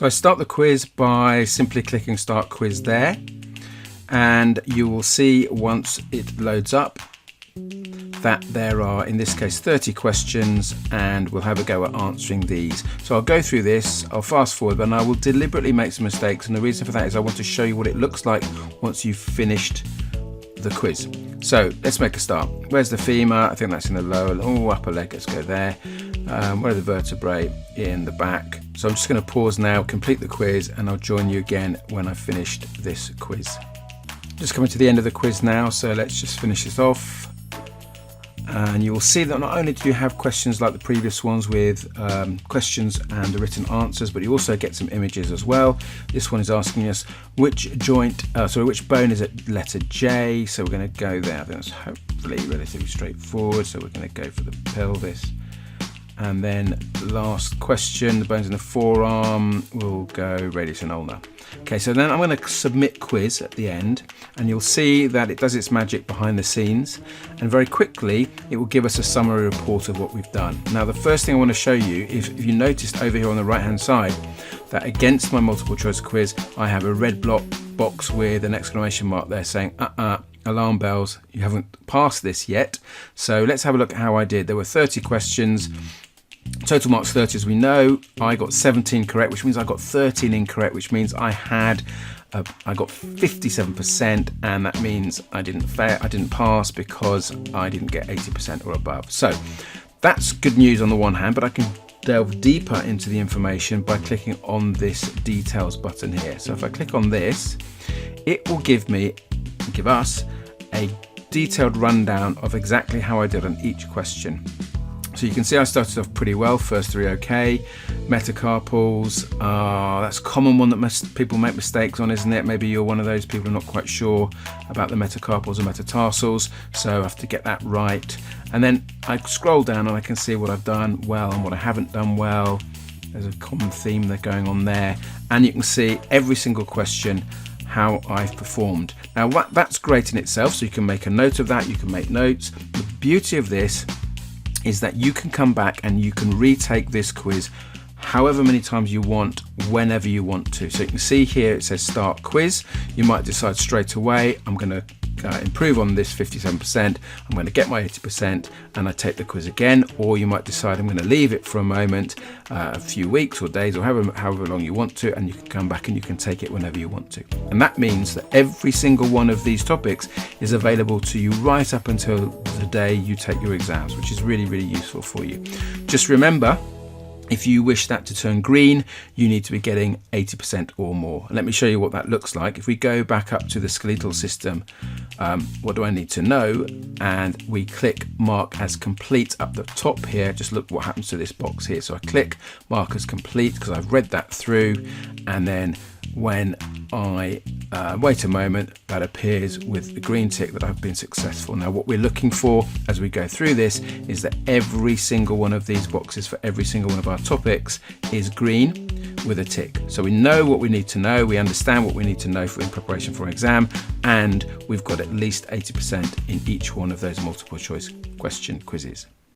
So I start the quiz by simply clicking Start Quiz there, and you will see once it loads up that there are, in this case, 30 questions, and we'll have a go at answering these. So I'll go through this, I'll fast forward, and I will deliberately make some mistakes, and the reason for that is I want to show you what it looks like once you've finished the quiz. So let's make a start. Where's the femur? I think that's in the lower, upper leg. Let's go there. Where are the vertebrae? In the back. So I'm just going to pause now, complete the quiz, and I'll join you again when I've finished this quiz. Just coming to the end of the quiz now, so let's just finish this off. And you will see that not only do you have questions like the previous ones with questions and the written answers, but you also get some images as well. This one is asking us which bone is at letter J. So we're going to go there. I think that's hopefully relatively straightforward. So we're going to go for the pelvis. And then last question, the bones in the forearm, will go radius and ulnar. Okay, so then I'm going to submit quiz at the end, and you'll see that it does its magic behind the scenes, and very quickly it will give us a summary report of what we've done. Now the first thing I want to show you, if you noticed over here on the right hand side, that against my multiple choice quiz I have a red box with an exclamation mark there saying alarm bells, you haven't passed this yet. So let's have a look at how I did. There were 30 questions. Total marks 30, as we know. I got 17 correct, which means I got 13 incorrect, which means I got 57%, and that means I didn't pass because I didn't get 80% or above. So that's good news on the one hand, but I can delve deeper into the information by clicking on this details button here. So if I click on this, it will give us a detailed rundown of exactly how I did on each question. So you can see I started off pretty well, first three okay. Metacarpals, that's a common one that people make mistakes on, isn't it? Maybe you're one of those people who are not quite sure about the metacarpals and metatarsals, so I have to get that right. And then I scroll down and I can see what I've done well and what I haven't done well. There's a common theme that's going on there, and you can see every single question how I've performed. Now that's great in itself, so you can make a note of that, you can make notes. The beauty of this is that you can come back and you can retake this quiz however many times you want, whenever you want to. So you can see here it says start quiz. You might decide straight away, I'm going to improve on this 57%, I'm going to get my 80%, and I take the quiz again. Or you might decide I'm going to leave it for a moment, a few weeks or days or however long you want to, and you can come back and you can take it whenever you want to. And that means that every single one of these topics is available to you right up until the day you take your exams, which is really, really useful for you. Just remember, if you wish that to turn green, you need to be getting 80% or more. And let me show you what that looks like. If we go back up to the skeletal system, what do I need to know? And we click mark as complete up the top here. Just look what happens to this box here. So I click mark as complete because I've read that through, and then when I wait a moment, that appears with the green tick that I've been successful. Now what we're looking for as we go through this is that every single one of these boxes for every single one of our topics is green with a tick. So we know what we need to know, we understand what we need to know in preparation for an exam, and we've got at least 80% in each one of those multiple choice question quizzes.